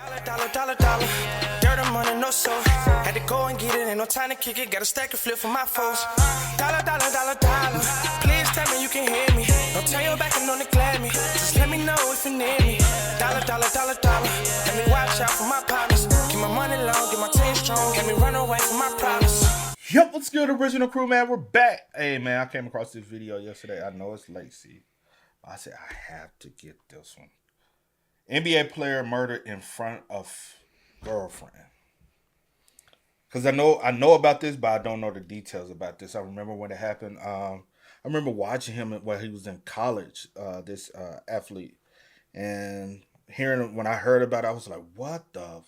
Dollar. Dirt and money, no soul. Had to go and get it, ain't no time to kick it. Got a stack and flip for my foes. Dollar. Please tell me you can hear me. Don't turn your back and don't neglect me. Just let me know if you need me. Dollar. Let me watch out for my partners. Keep my money long, get my team strong. Let me run away from my problems. Yep, what's good, original crew, man? We're back. Hey, man, I came across this video yesterday. I know it's late, see. I said, I have to get this one. NBA player murdered in front of girlfriend. Because I know about this, but I don't know the details about this. I remember when it happened. I remember watching him while he was in college, this athlete. And hearing, when I heard about it, I was like, what the,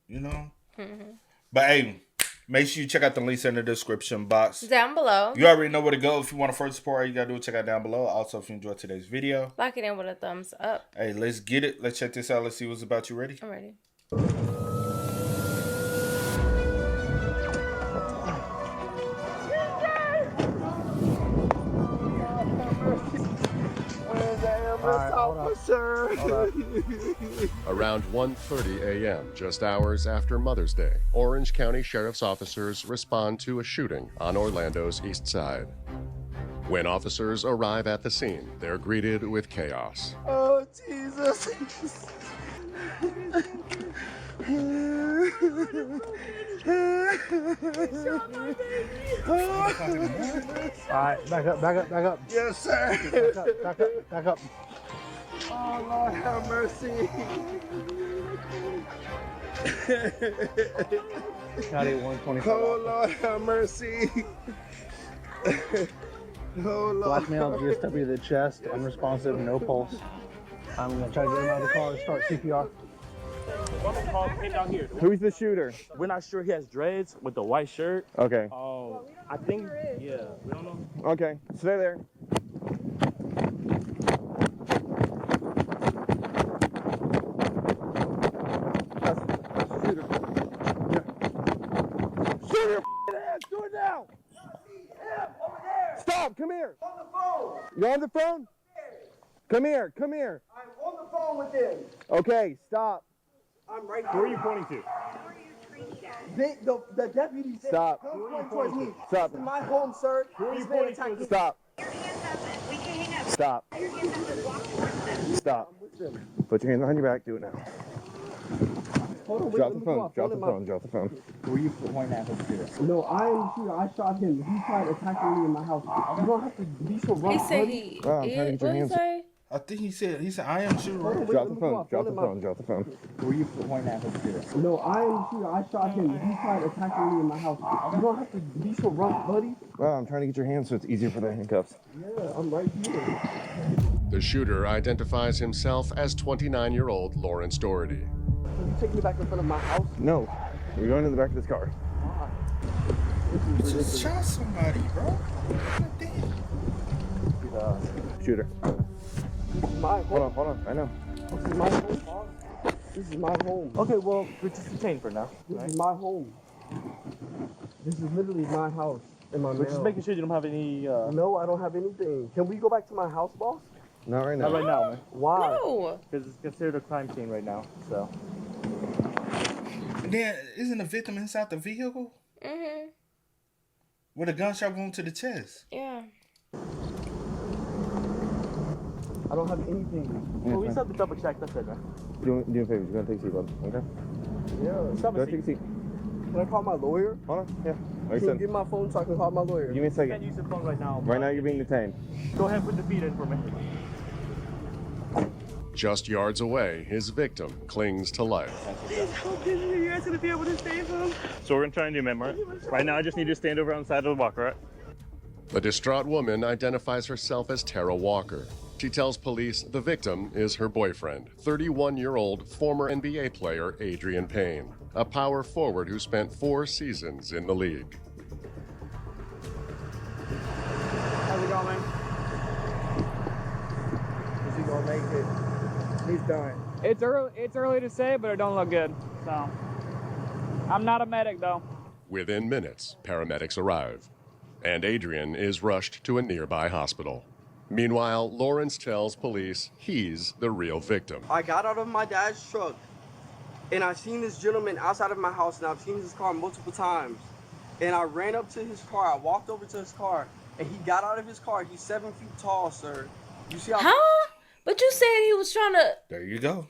you know? Mm-hmm. But hey, make sure you check out the links in the description box. Down below. You already know where to go. If you want to further support, all you got to do is check out down below. Also, if you enjoyed today's video, like it in with a thumbs up. Hey, let's get it. Let's check this out. Let's see what's about. You ready? I'm ready. Around 1:30 a.m., just hours after Mother's Day, Orange County Sheriff's officers respond to a shooting on Orlando's east side. When officers arrive at the scene, they're greeted with chaos. Oh, Jesus. Alright, back up. Yes, sir. Back up. Oh, Lord, have mercy. County 125. Oh, Lord, have mercy. Oh, Lord. Blackmail, GSW to the chest, unresponsive, no pulse. I'm going to try to get him out of the car and start CPR. Down here. Who's the shooter? We're not sure. He has dreads with the white shirt. Okay. Oh, I think, yeah, we don't know. Okay, stay there. That's the shooter. Yeah. Shoot your ass! Do it now! Yeah, over there! Stop! Come here! On the phone. You're on the phone? Come here! I'm on the phone with him. Okay, stop. I'm right Who are here. you pointing to? The deputy said, Stop. come point towards me. Stop. This is my home, sir. Who are you This man pointing attacked to? me. Stop. Stop. Stop. Put your hands behind your back. Do it now. Hold on, wait, Drop let the me phone. go off. Drop Don't the let phone. Drop the phone. Who are you pointing at the shooter? No, I am the shooter. I shot him. He tried attacking me in my house. You don't have to be so rough. He said buddy. he. Wow, I'm trying to get your What he hands. say? I think he said I am shooter. Hold on, wait, Drop let the me go phone. off. Drop Don't the let phone. Drop the phone. Who are you pointing at the shooter? No, I am the shooter. I shot him. He tried attacking me in my house. You don't have to be so rough, buddy. Wow, I'm trying to get your hands so it's easier for the handcuffs. Yeah, I'm right here. The shooter identifies himself as 29-year-old Lawrence Doherty. Can you take me back in front of my house? No, we're going to the back of this car. You just shot somebody, bro. Shooter. This is my home. Hold on. I know. This is my home. This is my home. Okay, well, we're just detained for now. This is my home. This is literally my house and my We're just mail. making sure you don't have any, No, I don't have anything. Can we go back to my house, boss? Not right now. not right now, man. Why? No. Because it's considered a crime scene right now, so. And then, isn't the victim inside the vehicle? Mm-hmm. With a gunshot wound to the chest. Yeah. I don't have anything. Well, we just have to double check. That's it, man. Do me a favor. You're going to take a seat, bud. Okay? Yeah. Just have Go a take a seat. seat. Can I call my lawyer? Hold on. Yeah. Like I Can you said, give my phone so I can call my lawyer? give me a You can't second. use the phone right now. Right now, you're being detained. Go ahead and put the feet in for me. Just yards away, his victim clings to life. You guys gonna be able to save him? So we're gonna try and do, man, right now I just need you to stand over on the side of the walker, right? The distraught woman identifies herself as Tara Walker. She tells police the victim is her boyfriend, 31-year-old former NBA player Adrian Payne, a power forward who spent 4 seasons in the league. How's it going, man? Is he gonna make it? He's done. It's early to say, but it don't look good. So I'm not a medic though. Within minutes, paramedics arrive, and Adrian is rushed to a nearby hospital. Meanwhile, Lawrence tells police he's the real victim. I got out of my dad's truck. And I seen this gentleman outside of my house, and I've seen his car multiple times. And I ran up to his car. I walked over to his car, and he got out of his car. He's 7 feet tall, sir. You see how? Huh? But you said he was trying to. There you go.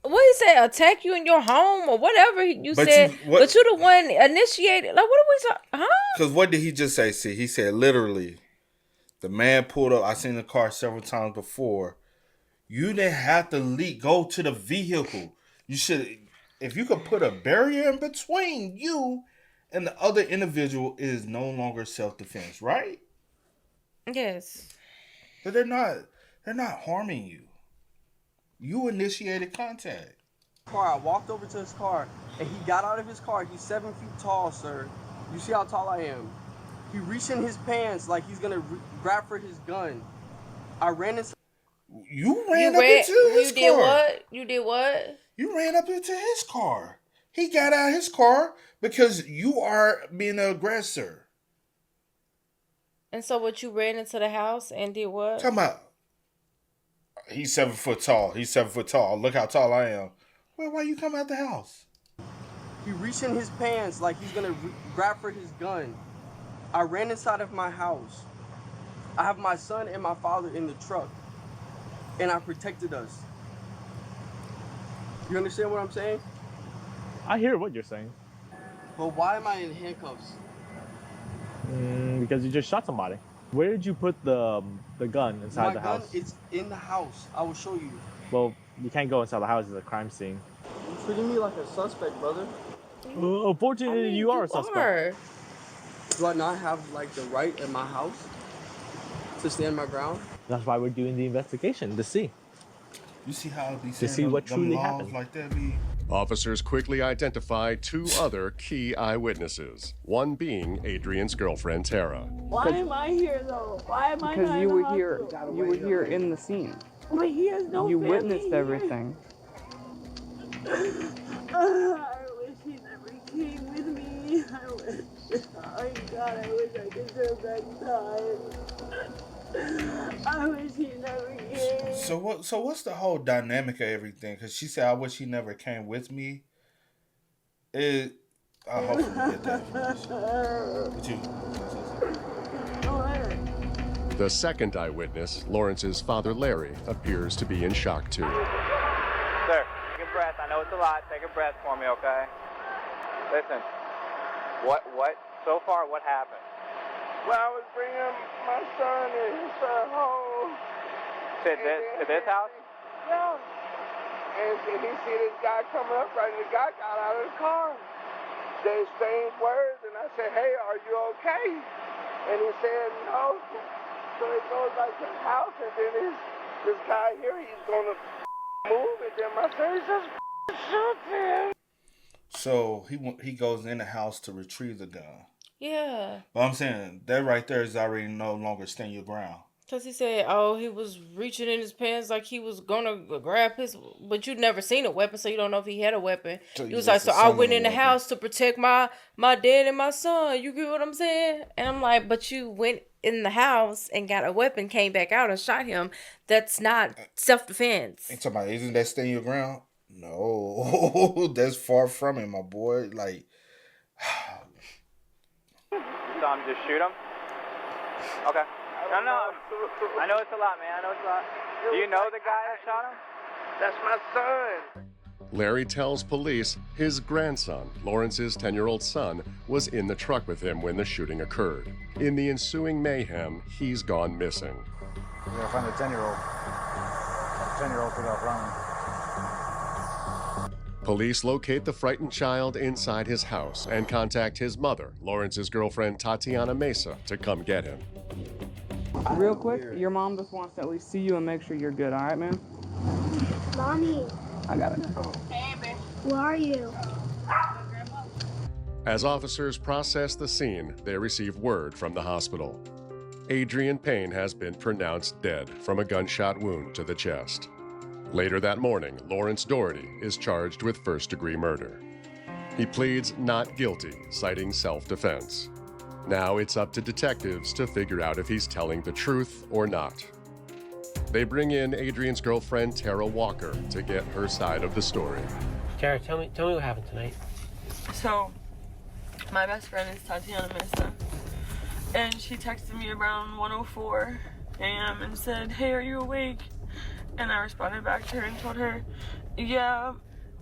What he say? Attack you in your home or whatever you said. But you the one initiated. Like, what are we talking? Huh? Because what did he just say? See, he said literally, the man pulled up. I seen the car several times before. You didn't have to go to the vehicle. You should, if you could put a barrier in between you and the other individual, it is no longer self-defense, right? Yes. But they're not harming you. You initiated contact. I walked over to his car, and he got out of his car. He's 7 feet tall, sir. You see how tall I am? He reached in his pants like he's gonna grab for his gun. I ran into. You ran up into his car. You did what? You did what? You ran up into his car. He got out of his car because you are being an aggressor. And so what, you ran into the house and did what? Talking about, he's 7 foot tall. He's 7 foot tall. Look how tall I am. Well, why you come out the house? He reached in his pants like he's gonna grab for his gun. I ran inside of my house. I have my son and my father in the truck, and I protected us. You understand what I'm saying? I hear what you're saying. But why am I in handcuffs? Because you just shot somebody. Where did you put the gun inside the house? My gun is in the house. I will show you. Well, you can't go inside the house. It's a crime scene. You're treating me like a suspect, brother. Unfortunately, you are a suspect. Do I not have like the right in my house to stand my ground? That's why we're doing the investigation, to see. You see how these to see what truly happened. Like that be? Officers quickly identify 2 other key eyewitnesses, one being Adrian's girlfriend, Tara. Why am I here, though? Why am I because not you in the were here. hospital? You were here in the scene. But he has no You family witnessed here. everything. I wish he never came with me. I wish. Oh God, I wish I could go back time. I wish he never came. So what's the whole dynamic of everything? Because she said, "I wish he never came with me." I hope you get that information. The second eyewitness, Lawrence's father, Larry, appears to be in shock too. Sir, take a breath. I know it's a lot. Take a breath for me, okay? Listen. What? So far, what happened? Well, I was bringing my son and his son home. To this house? Yeah. And he see this guy coming up, right? And the guy got out of the car. They exchanged words, and I said, "Hey, are you okay?" And he said, "No." So he goes back to the house, and then this guy here, he's gonna move, and then my son says, "Shoot him." So he goes in the house to retrieve the gun. Yeah. But I'm saying that right there is already no longer stand your ground. Because he said, he was reaching in his pants like he was going to grab his... But you'd never seen a weapon, so you don't know if he had a weapon. So he was like, so I went in the house to protect my dad and my son. You get what I'm saying? And I'm like, but you went in the house and got a weapon, came back out and shot him. That's not self-defense. And talking about, isn't that stand your ground? No. That's far from it, my boy. Like... So I'm just shoot him? Okay. No. I know it's a lot, man. I know it's a lot. Do you know the guy that shot him? That's my son. Larry tells police his grandson, Lawrence's 10-year-old son, was in the truck with him when the shooting occurred. In the ensuing mayhem, he's gone missing. We gotta find the 10-year-old. The 10-year-old took off running. Police locate the frightened child inside his house and contact his mother, Lawrence's girlfriend Tatiana Mesa, to come get him. Real quick, your mom just wants to at least see you and make sure you're good, all right, man? Mommy. I got it. Hey, baby. Where are you? As officers process the scene, they receive word from the hospital. Adrian Payne has been pronounced dead from a gunshot wound to the chest. Later that morning, Lawrence Doherty is charged with first-degree murder. He pleads not guilty, citing self-defense. Now it's up to detectives to figure out if he's telling the truth or not. They bring in Adrian's girlfriend, Tara Walker, to get her side of the story. Tara, tell me what happened tonight. So, my best friend is Tatiana Mesa, and she texted me around 1:04 a.m. and said, "Hey, are you awake?" And I responded back to her and told her, "Yeah."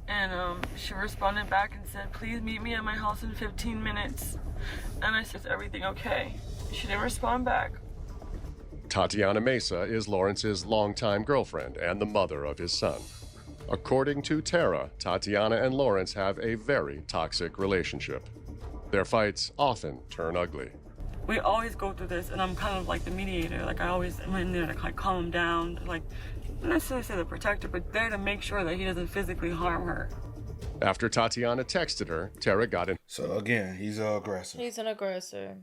And she responded back and said, "Please meet me at my house in 15 minutes." And I said, "Is everything okay?" She didn't respond back. Tatiana Mesa is Lawrence's longtime girlfriend and the mother of his son. According to Tara, Tatiana and Lawrence have a very toxic relationship. Their fights often turn ugly. We always go through this, and I'm kind of like the mediator. Like, I always am in there to like calm him down, to, like, not necessarily say the protector, but there to make sure that he doesn't physically harm her. After Tatiana texted her, Tara got in So again, he's an aggressor. He's an aggressor.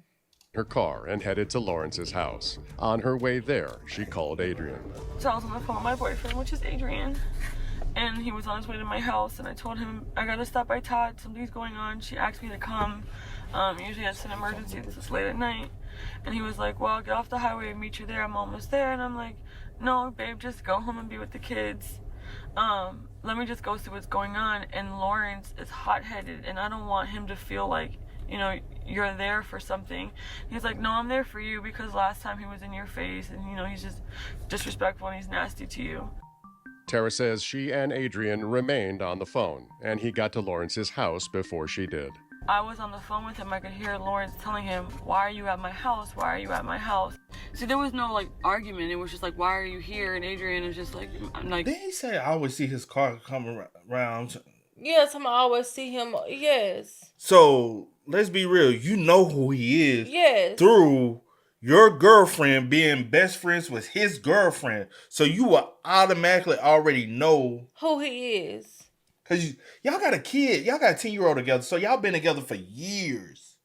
her car and headed to Lawrence's house. On her way there, she called Adrian. So I was on the phone with my boyfriend, which is Adrian, and he was on his way to my house, and I told him, "I gotta stop by Todd, something's going on." She asked me to come. Usually it's an emergency, this is late at night. And he was like, "Well, I'll get off the highway and meet you there, I'm almost there." And I'm like, "No, babe, just go home and be with the kids. Let me just go see what's going on." And Lawrence is hot-headed, and I don't want him to feel like, you know, you're there for something. He's like, "No, I'm there for you because last time he was in your face, and, you know, he's just disrespectful and he's nasty to you." Tara says she and Adrian remained on the phone, and he got to Lawrence's house before she did. I was on the phone with him. I could hear Lawrence telling him, "Why are you at my house? Why are you at my house?" So there was no, like, argument. It was just like, "Why are you here?" And Adrian is just like, I'm like... Did he say I always see his car come around? Yes, I always see him. Yes. So, let's be real. You know who he is. Yes. Through your girlfriend being best friends with his girlfriend. So, you will automatically already know who he is. Because y'all got a kid. Y'all got a 10-year-old together. So, y'all been together for years.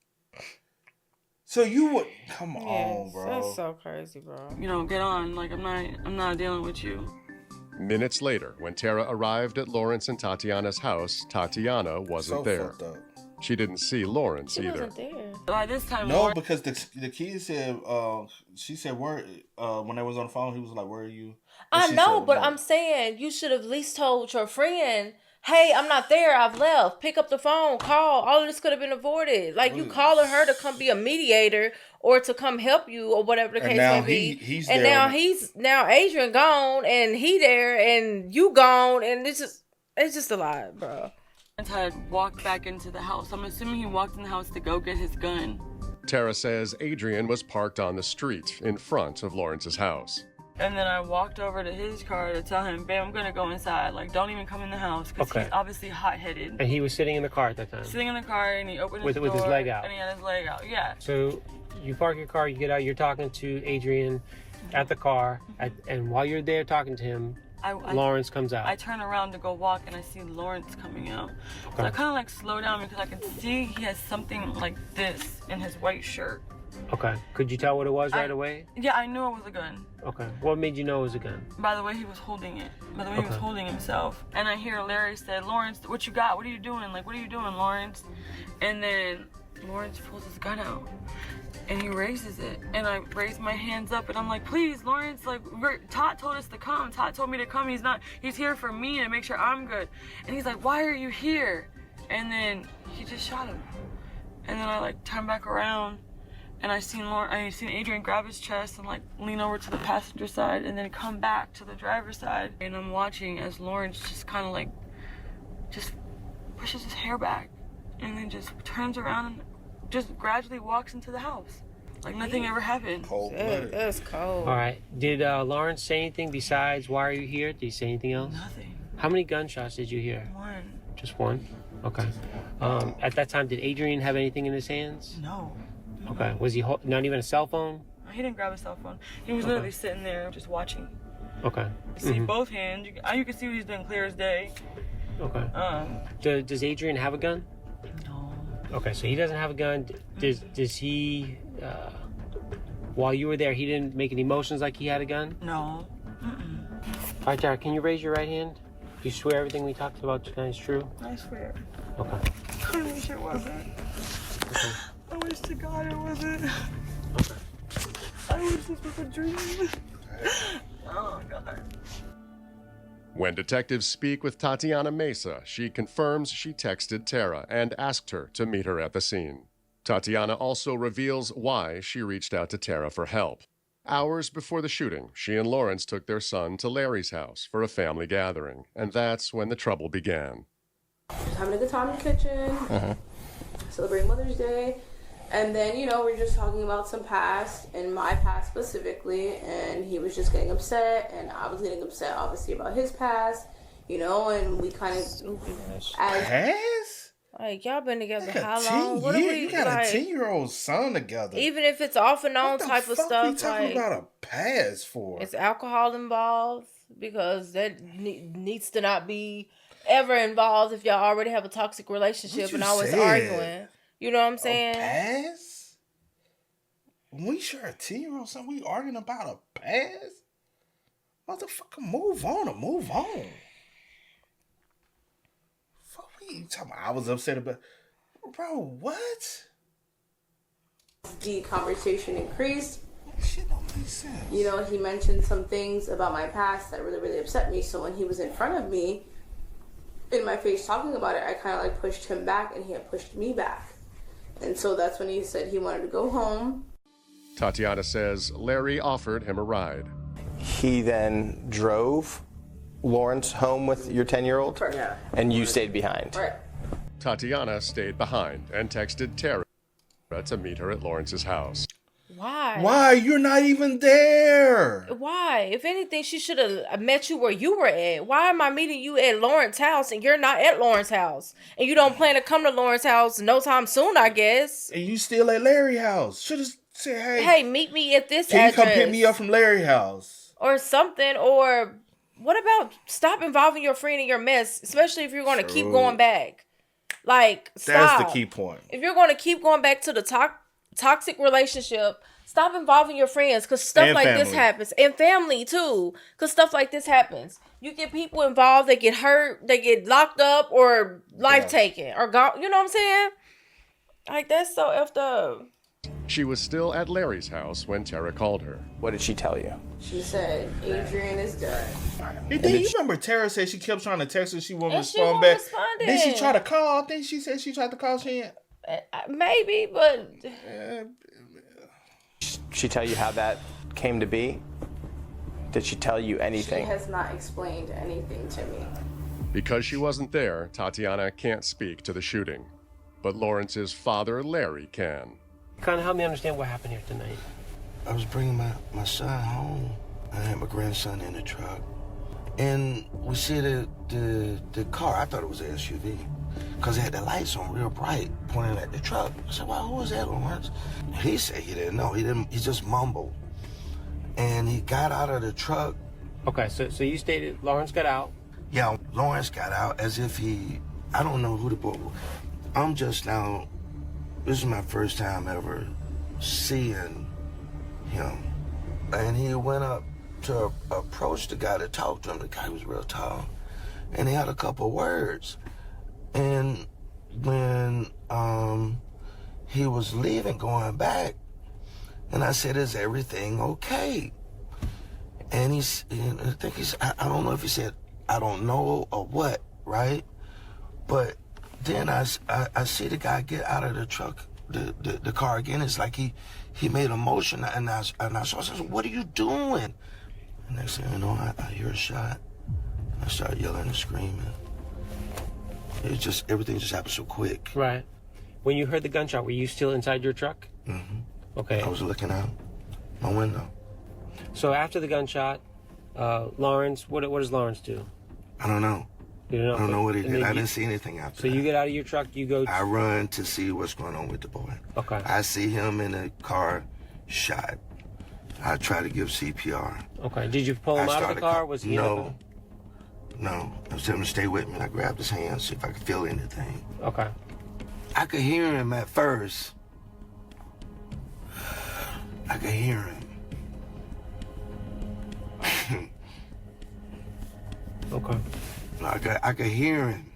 So, you would... Come on, bro. That's so crazy, bro. You know, get on. Like, I'm not dealing with you. Minutes later, when Tara arrived at Lawrence and Tatiana's house, Tatiana wasn't there. She didn't see Lawrence either. Wasn't there. By this time, no, because the kid said, she said, where, when they was on the phone, he was like, "Where are you?" I know, but I'm saying you should have at least told your friend, "Hey, I'm not there. I've left. Pick up the phone. Call." All of this could have been avoided. Like, you calling her to come be a mediator or to come help you or whatever the case may be. He's and there now Adrian gone and he there and you gone, and it's just a lot, bro. Had walked back into the house. I'm assuming he walked in the house to go get his gun. Tara says Adrian was parked on the street in front of Lawrence's house. And then I walked over to his car to tell him, "Babe, I'm gonna go inside. Like, don't even come in the house," because he's obviously hot-headed. And he was sitting in the car at that time? Sitting in the car, and he opened his door. With his leg out? And he had his leg out, yeah. So you park your car, you get out, you're talking to Adrian at the car, and while you're there talking to him, Lawrence comes out. I turn around to go walk, and I see Lawrence coming out. Okay. So I kind of like slow down because I can see he has something like this in his white shirt. Okay. Could you tell what it was right away? Yeah, I knew it was a gun. Okay. What made you know it was a gun? By the way he was holding it. By the way he was holding himself. And I hear Larry say, "Lawrence, what you got? What are you doing? Like, what are you doing, Lawrence?" And then Lawrence pulls his gun out. And he raises it. And I raise my hands up and I'm like, "Please, Lawrence, like, Todd told us to come. Todd told me to come. He's here for me and make sure I'm good." And he's like, "Why are you here?" And then he just shot him. And then I like turn back around and I seen Adrian grab his chest and like lean over to the passenger side and then come back to the driver's side. And I'm watching as Lawrence just kind of like, just pushes his hair back and then just turns around and just gradually walks into the house. Like nothing ever happened. That's cold. All right. Did Lawrence say anything besides "Why are you here"? Did he say anything else? Nothing. How many gunshots did you hear? One. Just one? Okay. At that time, did Adrian have anything in his hands? No. Okay. Was he not even a cell phone? He didn't grab a cell phone. He was literally sitting there just watching. Okay. See both hands. You can see what he's doing clear as day. Okay. Does Adrian have a gun? No. Okay, so he doesn't have a gun. Does he, while you were there, he didn't make any motions like he had a gun? No. All right, Jared, can you raise your right hand? You swear everything we talked about tonight is true? I swear. Okay. I wish it wasn't. Okay. I wish to God it wasn't. I wish this was a dream. Oh, God. When detectives speak with Tatiana Mesa, she confirms she texted Tara and asked her to meet her at the scene. Tatiana also reveals why she reached out to Tara for help. Hours before the shooting, she and Lawrence took their son to Larry's house for a family gathering, and that's when the trouble began. Just having a good time in the kitchen, celebrating Mother's Day, and then, you know, we're just talking about some past, and my past specifically, and he was just getting upset, and I was getting upset, obviously, about his past, you know, and we kind of... Past? Like, y'all been together Like how long? What are we, you got like, a 10-year-old son together. even if it's off and on What the type of fuck stuff, we talking like, about a past for? is alcohol involved? Because that needs to not be ever involved if y'all already have a toxic relationship and always arguing. You know what I'm saying? Past? When we share a 10-year-old son, we arguing about a past? Motherfucker, move on or move on. Fuck, what you talking about? I was upset about... Bro, what? The conversation increased. Shit don't make sense. You know, he mentioned some things about my past that really, really upset me. So when he was in front of me, in my face talking about it, I kind of like pushed him back and he had pushed me back. And so that's when he said he wanted to go home. Tatiana says Larry offered him a ride. He then drove Lawrence home with your 10-year-old? Yeah. And you stayed behind? Right. Tatiana stayed behind and texted Tara to meet her at Lawrence's house. Why? Why? You're not even there. Why? If anything, she should have met you where you were at. Why am I meeting you at Lawrence's house and you're not at Lawrence's house? And you don't plan to come to Lawrence's house no time soon, I guess. And you still at Larry's house. Should have said, hey. Hey, meet me at this Can address. you come pick me up from Larry's house? Or something. Or what about stop involving your friend in your mess, especially if you're going to keep going back. Like, stop. That's the key point. If you're going to keep going back to the toxic relationship, stop involving your friends because stuff like this happens. And family too, because stuff like this happens. You get people involved, they get hurt, they get locked up or life taken or gone. You know what I'm saying? Like, that's so effed up. She was still at Larry's house when Tara called her. What did she tell you? She said, Adrian is done. Hey, you remember Tara said she kept trying to text her, she wouldn't respond back. Then she tried to call. I think she said she tried to call. She ain't. Maybe, but she tell you how that came to be? Did she tell you anything? She has not explained anything to me. Because she wasn't there, Tatiana can't speak to the shooting. But Lawrence's father, Larry, can. Kind of help me understand what happened here tonight. I was bringing my son home. I had my grandson in the truck. And we see the car. I thought it was an SUV. Because it had the lights on real bright, pointing at the truck. I said, well, who was that, Lawrence? He said he didn't know. He just mumbled. And he got out of the truck. Okay, so you stated Lawrence got out. Yeah, Lawrence got out as if I don't know who the boy was. I'm just now, this is my first time ever seeing him. And he went up to approach the guy to talk to him. The guy was real tall. And he had a couple words. And when he was leaving, going back, and I said, is everything okay? And I think he said, I don't know if he said, I don't know or what, right? But then I see the guy get out of the truck, the car again. It's like he made a motion, and I said, what are you doing? And next thing you know, I hear a shot. I start yelling and screaming. Everything just happened so quick. Right. When you heard the gunshot, were you still inside your truck? Mm-hmm. Okay. I was looking out my window. So after the gunshot, Lawrence, what does Lawrence do? I don't know. You don't know? I don't know what he did. I didn't see anything after that. So you get out of your truck, you go... I run to see what's going on with the boy. Okay. I see him in the car, shot. I try to give CPR. Okay. Did you pull him out of the car? Was he in the car? No. I was telling him to stay with me. I grabbed his hand, see if I could feel anything. Okay. I could hear him at first. I could hear him. Okay. I could hear him.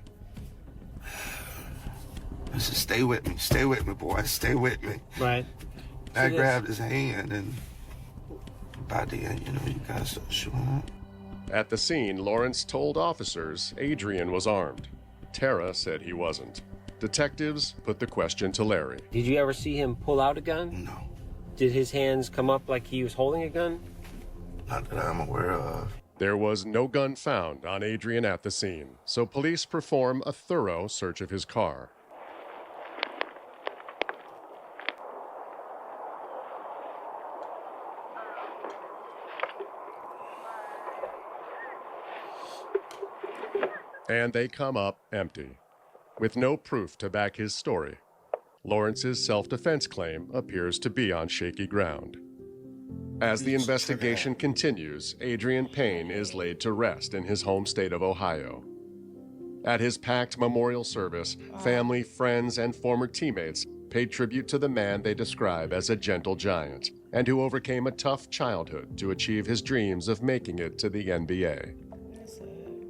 I said, stay with me, boy, stay with me. Right. I grabbed his hand, and by the end, you know, you guys start shooting up. At the scene, Lawrence told officers Adrian was armed. Tara said he wasn't. Detectives put the question to Larry. Did you ever see him pull out a gun? No. Did his hands come up like he was holding a gun? Not that I'm aware of. There was no gun found on Adrian at the scene, so police perform a thorough search of his car. And they come up empty, with no proof to back his story. Lawrence's self-defense claim appears to be on shaky ground. As the investigation continues, Adrian Payne is laid to rest in his home state of Ohio. At his packed memorial service, family, friends, and former teammates paid tribute to the man they describe as a gentle giant and who overcame a tough childhood to achieve his dreams of making it to the NBA.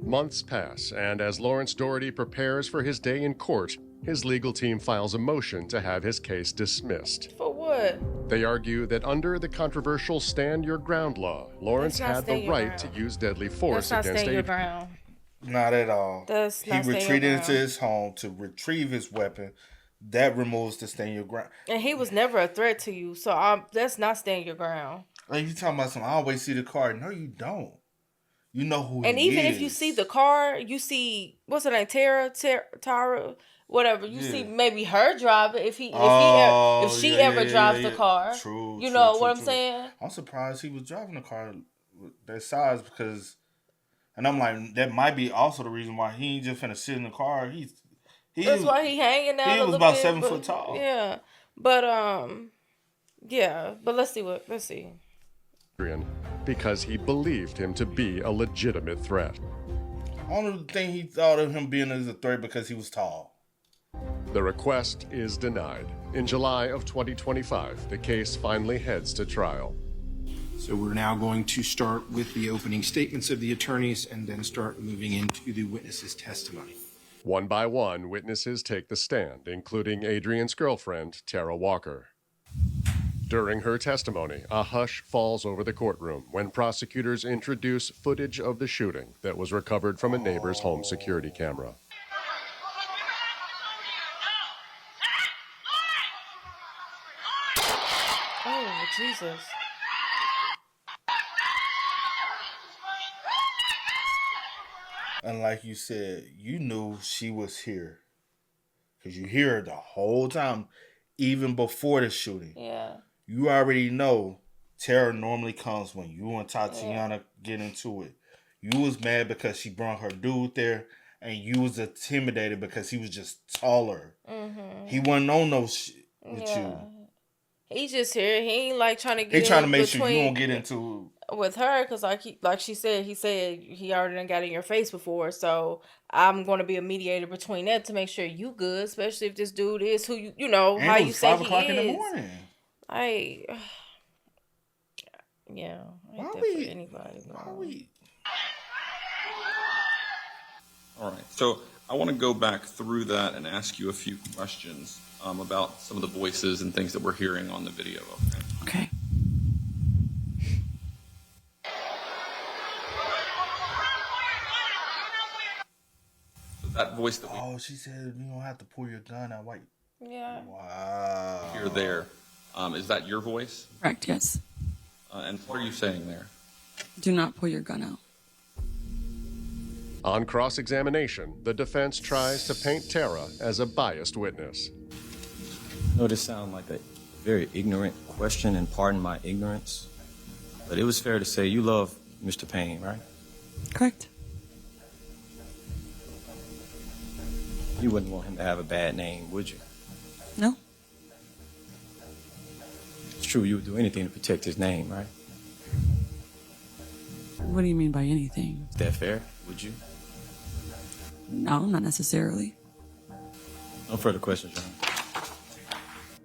Months pass, and as Lawrence Doherty prepares for his day in court, his legal team files a motion to have his case dismissed. For what? They argue that under the controversial Stand Your Ground law, Lawrence had the right to use deadly force That's not against stand your Adrian. ground. Not at all. That's He not stand your retreated into ground. his home to retrieve his weapon. That removes the stand your ground. And he was never a threat to you, so that's not stand your ground. Like you talking about some, I always see the car. No, you don't. You know who And he even is. if you see the car, you see, what's her name, Tara, whatever. You see maybe her driving if she ever drives the car. True. You know what I'm saying? I'm surprised he was driving the car that size because, and I'm like, that might be also the reason why he ain't just finna sit in the car. That's why he hanging out. He was about 7 foot tall. Yeah, but let's see. Because he believed him to be a legitimate threat. Only thing he thought of him being as a threat because he was tall. The request is denied. In July of 2025, the case finally heads to trial. So we're now going to start with the opening statements of the attorneys and then start moving into the witnesses' testimony. One by one, witnesses take the stand, including Adrian's girlfriend, Tara Walker. During her testimony, a hush falls over the courtroom when prosecutors introduce footage of the shooting that was recovered from a neighbor's home security camera. Oh, Jesus. And like you said, you knew she was here. Because you hear her the whole time, even before the shooting. Yeah. You already know terror normally comes when you and Tatiana get into it. You was mad because she brought her dude there, and you was intimidated because he was just taller. Mm-hmm. He wasn't on no shit with you. He's just here. He ain't like trying to get. He trying to make sure you don't get into with her because he said he already done got in your face before. So I'm going to be a mediator between that to make sure you good, especially if this dude is who you know and how it you was say 5 he o'clock is. in the morning. I ain't that for anybody. All right, so I want to go back through that and ask you a few questions about some of the voices and things that we're hearing on the video. Okay. So that voice that she said you don't have to pull your gun out. Wait. Yeah. Wow. we hear there, is that your voice? Correct, yes. And what are you saying there? Do not pull your gun out. On cross-examination, the defense tries to paint Tara as a biased witness. I know this sounds like a very ignorant question, and pardon my ignorance, but it was fair to say you love Mr. Payne, right? Correct. You wouldn't want him to have a bad name, would you? No. It's true, you would do anything to protect his name, right? What do you mean by anything? Is that fair? Would you? No, not necessarily. No further questions, John.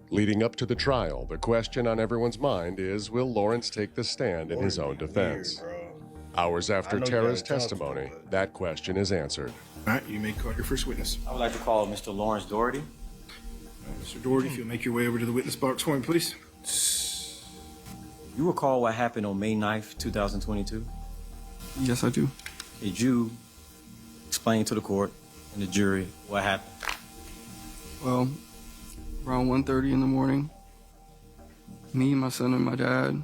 Leading up to the trial, the question on everyone's mind is, will Lawrence take the stand in his own defense? Hours after Tara's testimony, that question is answered. All right, you may call your first witness. I would like to call Mr. Lawrence Doherty. Mr. Doherty, if you'll make your way over to the witness box for me, please. You recall what happened on May 9th, 2022? Yes, I do. Did you explain to the court and the jury what happened? Well, around 1:30 in the morning, me, my son, and my dad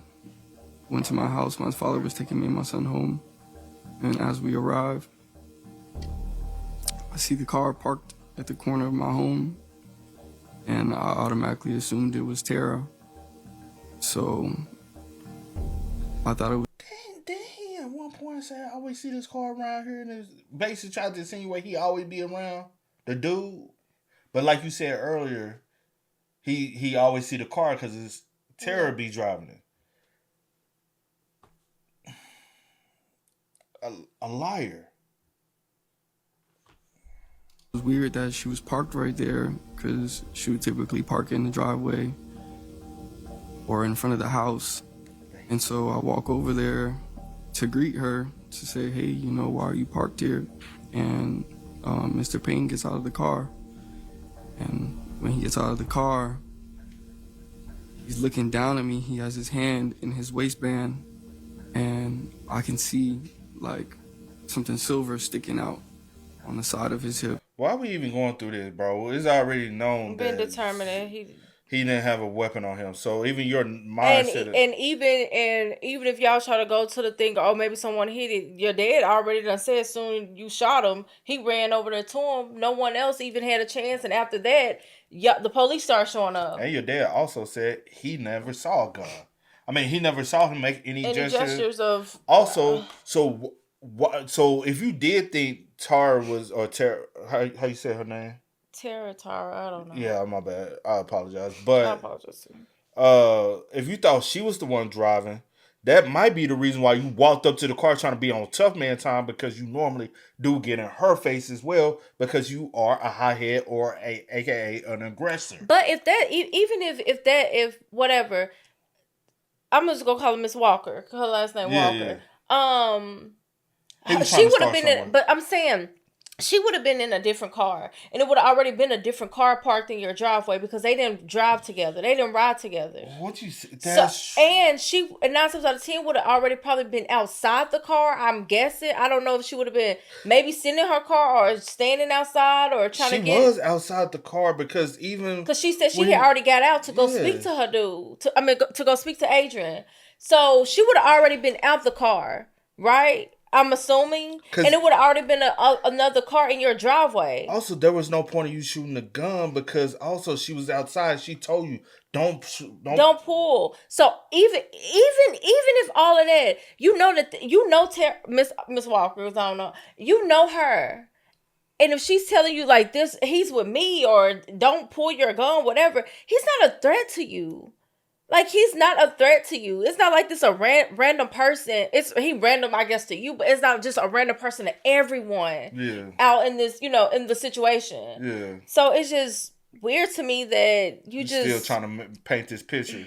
went to my house. My father was taking me and my son home. And as we arrived, I see the car parked at the corner of my home. And I automatically assumed it was Tara. So I thought it was. Did he at one point say, I always see this car around here? And basically tried to insinuate he always be around the dude. But like you said earlier, he always see the car because it's Tara be driving it. A liar. It was weird that she was parked right there because she would typically park in the driveway or in front of the house. And so I walk over there to greet her to say, hey, you know, why are you parked here? And Mr. Payne gets out of the car. And when he gets out of the car, he's looking down at me. He has his hand in his waistband, and I can see like something silver sticking out on the side of his hip. Why are we even going through this, bro? It's already known Been that determined that he didn't have a weapon on him. So even your mindset, and even if y'all try to go to the thing, oh, maybe someone hit it. Your dad already done said as soon you shot him, he ran over there to him. No one else even had a chance. And after that, the police start showing up. and your dad also said he never saw a gun. I mean, he never saw him make any gestures of. Also, so if you did think Tara was or Tara, how you say her name? Tara, I don't know. Yeah, my bad. I apologize. But I apologize too. If you thought she was the one driving, that might be the reason why you walked up to the car trying to be on tough man time, because you normally do get in her face as well because you are a hothead or aka an aggressor. But if that, even if whatever, I'm just gonna call her Miss Walker. Her last name Walker. Yeah. She would have been in, but I'm saying she would have been in a different car, and it would have already been a different car parked in your driveway because they didn't drive together, they didn't ride together. What you say? And 9 times out of 10 would have already probably been outside the car. I'm guessing. I don't know if she would have been maybe sitting in her car or standing outside or trying to get. She was outside the car because she said she had already got out to go speak to her dude. To go speak to Adrian. So she would have already been out the car, right? I'm assuming, and it would have already been another car in your driveway. Also, there was no point of you shooting the gun because also she was outside. She told you don't pull. So even if all of that, Miss Walker, I don't know, you know her, and if she's telling you like this, he's with me or don't pull your gun, whatever, he's not a threat to you. Like, he's not a threat to you. It's not like this a random person. He random, I guess, to you, but it's not just a random person to everyone out in this, in the situation. Yeah. So it's just weird to me that you just still trying to paint this picture.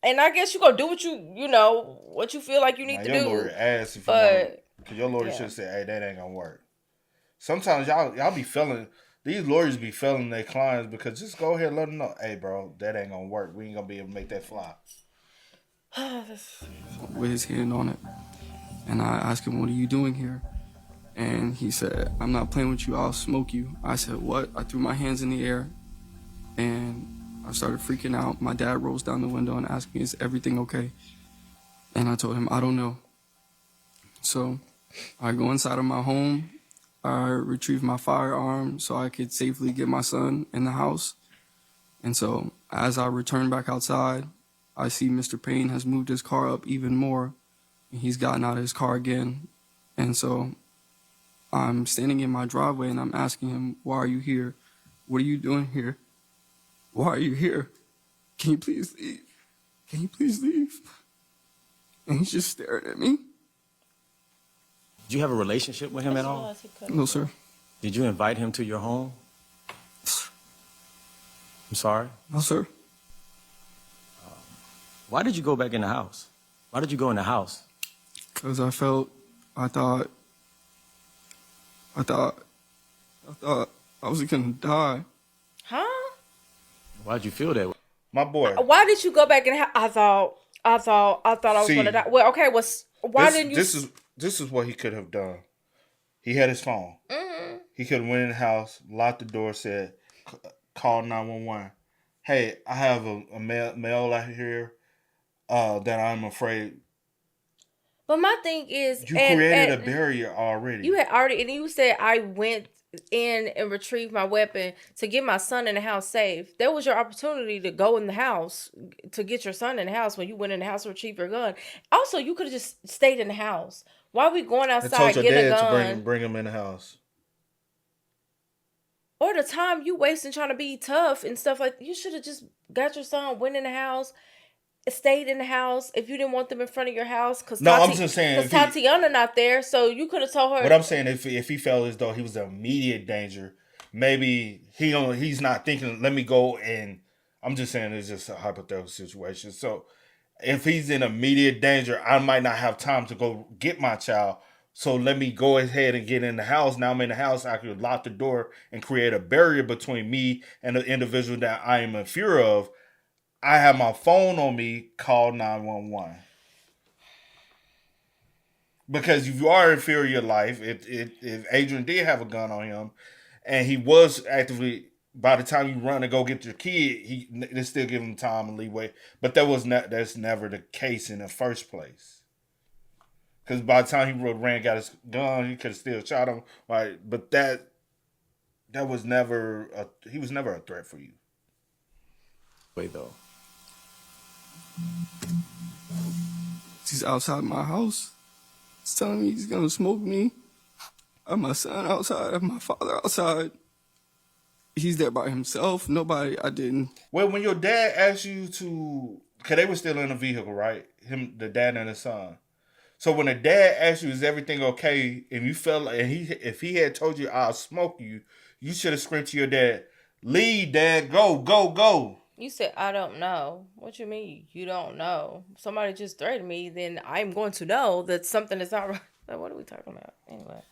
And I guess you gonna do what you feel like you need to do. Your lawyer asked if you know, because your lawyer should have said, "Hey, that ain't gonna work." Sometimes y'all be feeling. These lawyers be failing their clients because just go ahead and let them know, hey, bro, that ain't going to work. We ain't going to be able to make that fly. With his hand on it. And I asked him, what are you doing here? And he said, I'm not playing with you. I'll smoke you. I said, what? I threw my hands in the air and I started freaking out. My dad rolls down the window and asked me, is everything okay? And I told him, I don't know. So I go inside of my home. I retrieved my firearm so I could safely get my son in the house. And so as I return back outside, I see Mr. Payne has moved his car up even more. He's gotten out of his car again. And so I'm standing in my driveway and I'm asking him, why are you here? What are you doing here? Why are you here? Can you please leave? Can you please leave? And he's just staring at me. Did you have a relationship with him at all? No, sir. Did you invite him to your home? I'm sorry? No, sir. Why did you go back in the house? Why did you go in the house? Because I thought I was gonna die. Huh? Why'd you feel that way? My boy. Why did you go back and I thought I was gonna die. Well, okay, why didn't you? this is what he could have done. He had his phone. Mm-hmm. He could have went in the house, locked the door, said, call 911. Hey, I have a male out here that I'm afraid. But my thing is, you created a barrier already. You had already, and you said I went in and retrieved my weapon to get my son in the house safe. That was your opportunity to go in the house to get your son in the house when you went in the house to retrieve your gun. Also, you could have just stayed in the house. Why are we going outside getting a gun? To bring him in the house. Or the time you wasting trying to be tough and stuff like you should have just got your son, went in the house, stayed in the house if you didn't want them in front of your house. I'm just saying because Tatiana not there, so you could have told her. But I'm saying if he felt as though he was in immediate danger, maybe he's not thinking. Let me go and I'm just saying it's just a hypothetical situation. So if he's in immediate danger, I might not have time to go get my child. So let me go ahead and get in the house. Now I'm in the house. I could lock the door and create a barrier between me and the individual that I am in fear of. I have my phone on me. Call 911. Because if you are in fear of your life, if Adrian did have a gun on him, and he was actively, by the time you run and go get your kid, they still give him time and leeway. But that's never the case in the first place. Because by the time he ran, got his gun, he could have still shot him. Right? But that was never he was never a threat for you. Wait though. He's outside my house. He's telling me he's gonna smoke me. I have my son outside. I have my father outside. He's there by himself. Nobody. I didn't. Well, when your dad asked you to, because they were still in the vehicle, right? The dad and the son. So when the dad asked you, "Is everything okay?" and you felt like, if he had told you, "I'll smoke you," you should have screamed to your dad, "Leave, Dad! Go, go, go!" You said, "I don't know." What you mean? You don't know? Somebody just threatened me. Then I'm going to know that something is not right. Like, what are we talking about? Anyway.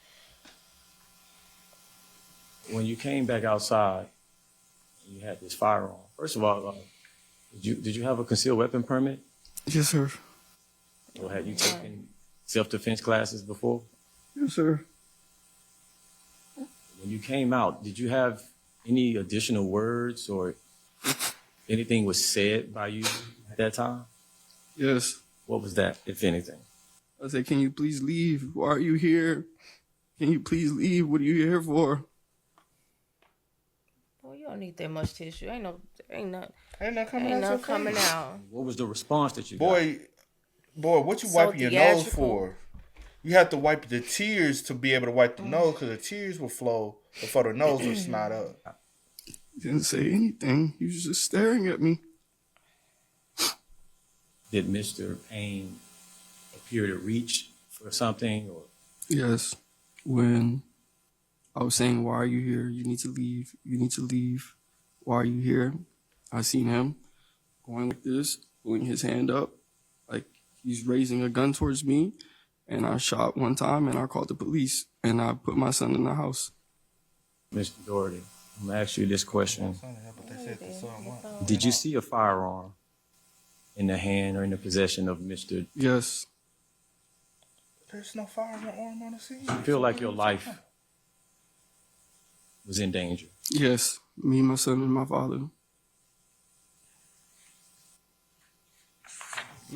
When you came back outside, you had this firearm. First of all, did you have a concealed weapon permit? Yes, sir. Or had you taken self-defense classes before? Yes, sir. When you came out, did you have any additional words or anything was said by you at that time? Yes. What was that, if anything? I said, "Can you please leave? Why are you here? Can you please leave? What are you here for?" Well, you don't need that much tissue. Ain't no coming out. What was the response that you got? Boy, what you wiping your nose for? You have to wipe the tears to be able to wipe the nose, because the tears will flow before the nose will snot up. He didn't say anything. He was just staring at me. Did Mr. Payne appear to reach for something? Or? Yes. When I was saying, "Why are you here? You need to leave. You need to leave. Why are you here?" I seen him going like this, putting his hand up, like he's raising a gun towards me. And I shot one time, and I called the police, and I put my son in the house. Mr. Doherty, I'm going to ask you this question. Did you see a firearm in the hand or in the possession of Mr. Yes. There's no firearm on the scene. You feel like your life was in danger? Yes. Me, my son, and my father.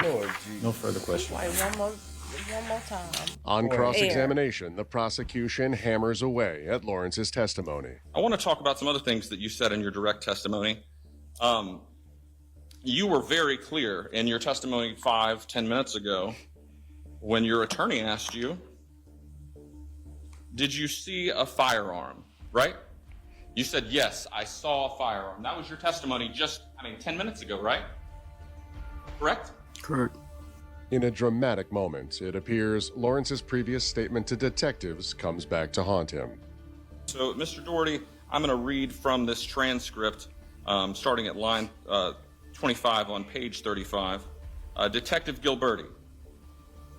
Lord Jesus. No further questions. Like one more time. On cross-examination, the prosecution hammers away at Lawrence's testimony. I want to talk about some other things that you said in your direct testimony. You were very clear in your testimony 5-10 minutes ago when your attorney asked you, "Did you see a firearm?" Right? You said, "Yes, I saw a firearm." That was your testimony 10 minutes ago, right? Correct? Correct. In a dramatic moment, it appears Lawrence's previous statement to detectives comes back to haunt him. So, Mr. Doherty, I'm going to read from this transcript, starting at line 25 on page 35. Detective Gilberti,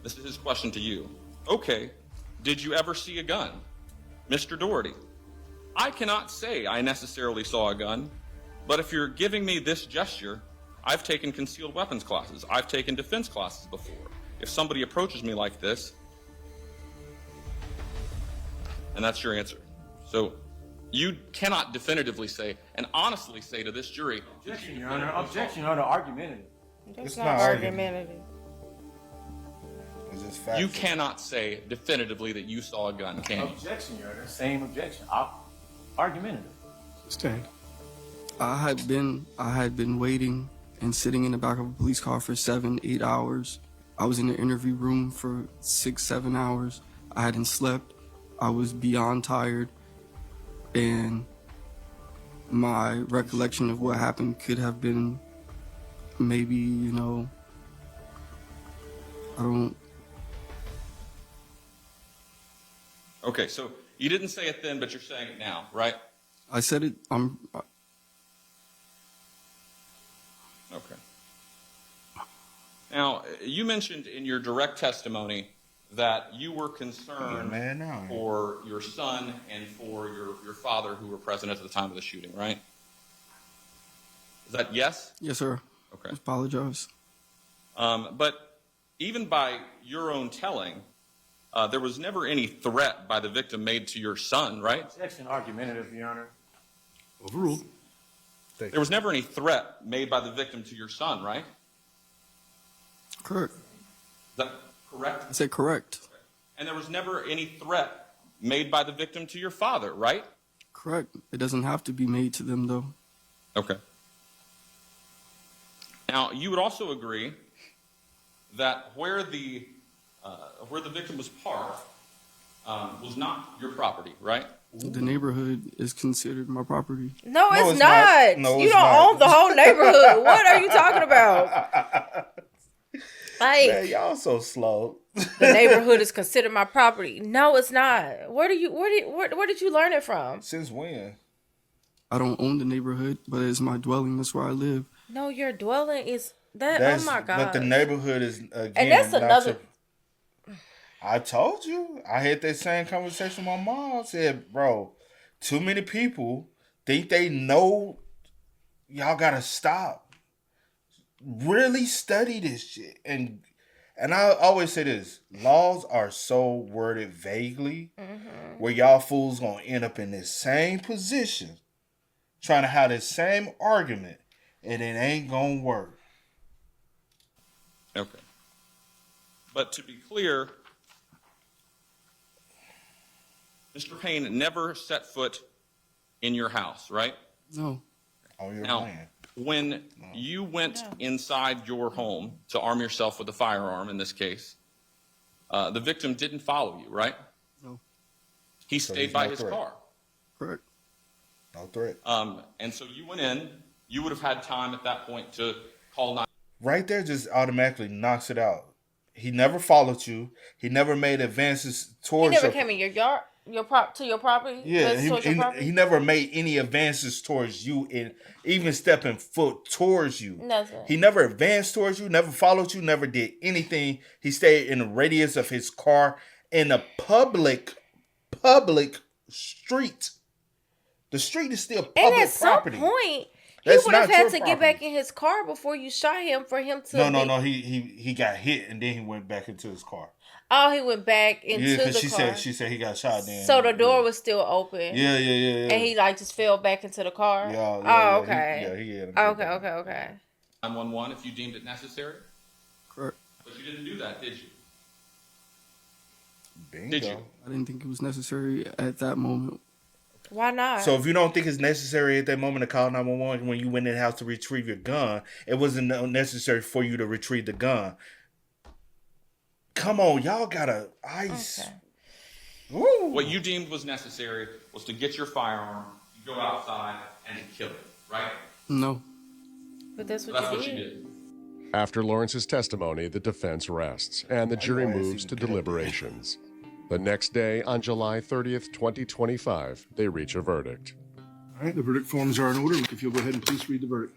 this is his question to you. "Okay, did you ever see a gun?" Mr. Doherty, "I cannot say I necessarily saw a gun, but if you're giving me this gesture, I've taken concealed weapons classes. I've taken defense classes before. If somebody approaches me like this, And that's your answer. So you cannot definitively say and honestly say to this jury. Objection, Your Honor. Objection, Your Honor. Argumentative. It's not argumentative. It's just facts. You cannot say definitively that you saw a gun, can you? Objection, Your Honor. Same objection. Argumentative. Stand. I had been waiting and sitting in the back of a police car for 7-8 hours. I was in the interview room for 6-7 hours. I hadn't slept. I was beyond tired. And my recollection of what happened could have been maybe, you know, I don't. Okay, so you didn't say it then, but you're saying it now, right? I said it. Okay. Now, you mentioned in your direct testimony that you were concerned for your son and for your father who were present at the time of the shooting, right? Is that yes? Yes, sir. Okay. I apologize. But even by your own telling, there was never any threat by the victim made to your son, right? Objection, argumentative, Your Honor. Overruled. There was never any threat made by the victim to your son, right? Correct. Is that correct? I said correct. And there was never any threat made by the victim to your father, right? Correct. It doesn't have to be made to them, though. Okay. Now, you would also agree that where the victim was parked was not your property, right? The neighborhood is considered my property. No, it's not. No, you it's don't not. own the whole neighborhood. What are you talking about? Like, Man, y'all so slow. the neighborhood is considered my property. No, it's not. Where did you learn it from? Since when? I don't own the neighborhood, but it's my dwelling. That's where I live. No, your dwelling is that. That's, oh my God! But the neighborhood is again. And that's another. I told you. I had that same conversation with my mom. Said, bro, too many people think they know. Y'all gotta stop. Really study this shit. And I always say this. Laws are so worded vaguely where y'all fools gonna end up in this same position trying to have this same argument and it ain't gonna work. Okay. But to be clear, Mr. Payne never set foot in your house, right? No. On your now, land. When you went inside your home to arm yourself with a firearm, in this case, the victim didn't follow you, right? No. He stayed by his car. Correct. No threat. And so you went in. You would have had time at that point to call 911. Right there just automatically knocks it out. He never followed you. He never made advances towards He never came in your yard, to your property. Yeah, property? he never made any advances towards you, and even stepping foot towards you. Nothing. He never advanced towards you, never followed you, never did anything. He stayed in the radius of his car in a public street. The street is still public and at property. some point, That's he would have not had your to property. get back in his car before you shot him for him to. No. He got hit and then he went back into his car. Oh, he went back into the car. she said he got shot then. So the door was still open. Yeah. And he just fell back into the car. Yeah. Okay. He had him. Okay. 911 if you deemed it necessary. Correct. But you didn't do that, did you? Bingo. Did you? I didn't think it was necessary at that moment. Why not? So if you don't think it's necessary at that moment to call 911 when you went in the house to retrieve your gun, it wasn't necessary for you to retrieve the gun. Come on, y'all gotta ice. Okay. What you deemed was necessary was to get your firearm, go outside, and kill it, right? No. But that's So what that's you what did. you did. After Lawrence's testimony, the defense rests, and the jury moves to deliberations. The next day, on July 30th, 2025, they reach a verdict. All right, the verdict forms are in order. If you'll go ahead and please read the verdict.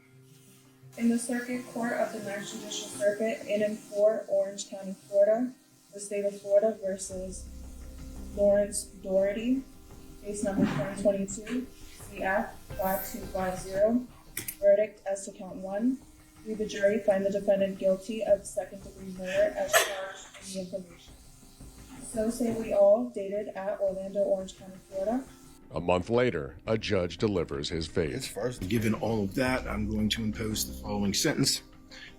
In the Circuit Court of the Ninth Judicial Circuit in and for Orange County, Florida, the state of Florida versus Lawrence Doherty, case number 2022, CF 5250. Verdict as to count 1. We, the jury, find the defendant guilty of second-degree murder as charged in the information. So Say We All, dated at Orlando, Orange County, Florida. A month later, a judge delivers his fate. Given all of that, I'm going to impose the following sentence.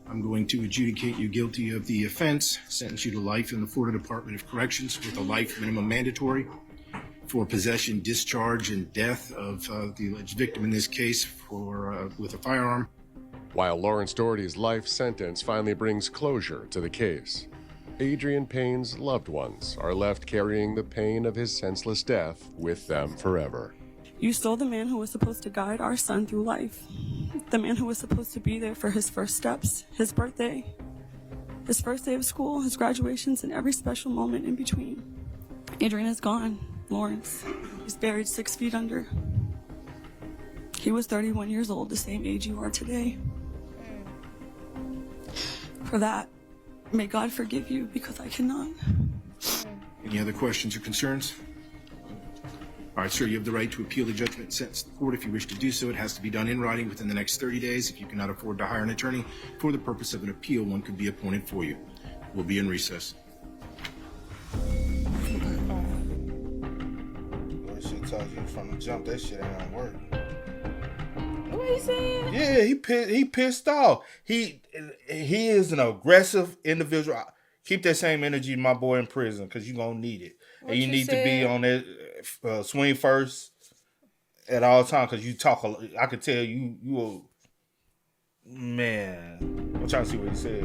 I'm going to adjudicate you guilty of the offense, sentence you to life in the Florida Department of Corrections with a life minimum mandatory for possession, discharge, and death of the alleged victim in this case with a firearm. While Lawrence Doherty's life sentence finally brings closure to the case, Adrian Payne's loved ones are left carrying the pain of his senseless death with them forever. You stole the man who was supposed to guide our son through life. The man who was supposed to be there for his first steps, his birthday, his first day of school, his graduations, and every special moment in between. Adrian is gone, Lawrence. He's buried 6 feet under. He was 31 years old, the same age you are today. For that, may God forgive you, because I cannot. Any other questions or concerns? All right, sir, you have the right to appeal the judgment and sentence to the court if you wish to do so. It has to be done in writing within the next 30 days. If you cannot afford to hire an attorney for the purpose of an appeal, one could be appointed for you. We'll be in recess. What shit tells you from the jump, that shit ain't gonna work. What you saying? Yeah, he pissed off. He is an aggressive individual. Keep that same energy, my boy, in prison, because you're gonna need it. What and you need said? to be on that swing first at all times, because you talk a lot. I could tell you will. Man, I'm trying to see what he said.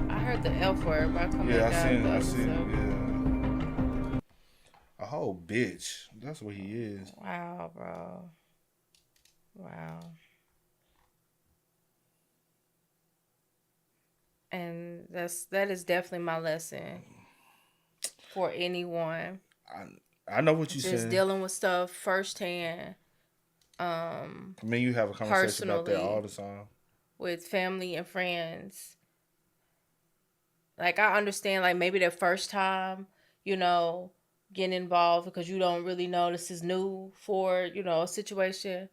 I heard the F word, but I come Yeah, back I seen down. yeah. A whole bitch. That's what he is. Wow, bro. Wow. And that is definitely my lesson for anyone. I know what you just said. dealing with stuff firsthand. I mean, you have a conversation about that all the time with family and friends. Like, I understand, like, maybe the first time, getting involved because you don't really know this is new for, a situation.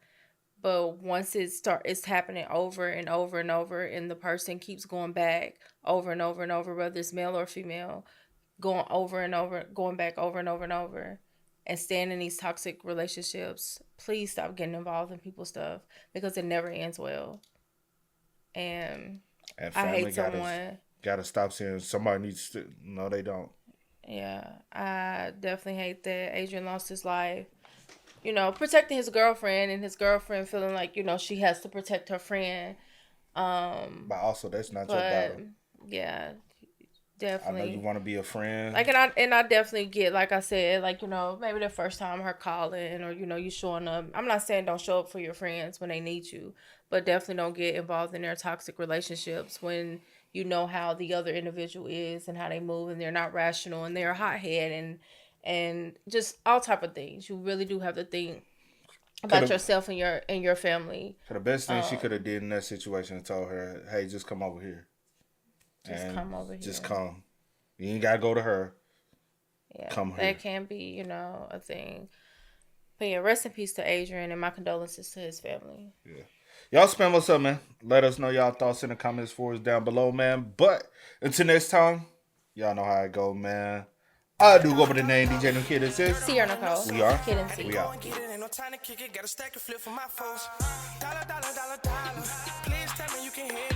But once it's happening over and over and over, and the person keeps going back over and over and over, whether it's male or female, going over and over, going back over and over and over, and staying in these toxic relationships, please stop getting involved in people's stuff, because it never ends well. And I hate someone. Gotta stop saying somebody needs to. No, they don't. Yeah, I definitely hate that Adrian lost his life. Protecting his girlfriend, and his girlfriend feeling like, she has to protect her friend. But also, that's not your battle. Yeah, definitely. I know you want to be a friend. Like, and I definitely get, like I said, like, maybe the first time her calling, or, you showing up. I'm not saying don't show up for your friends when they need you, but definitely don't get involved in their toxic relationships when you know how the other individual is and how they move, and they're not rational, and they're a hothead, and just all type of things. You really do have to think about yourself and your family. So the best thing she could have did in that situation, told her, "Hey, just come over here. Come over here. Just come. You ain't gotta go to her. Yeah, come here." That can be, a thing. But yeah, rest in peace to Adrian, and my condolences to his family. Yeah. Y'all spam what's up, man. Let us know y'all thoughts in the comments for us down below, man. But until next time, y'all know how it go, man. I do go by the name DJ No Kid and Sis. Sierra Nicole. We are. Kid and C. We out. Please tell me you can hear me.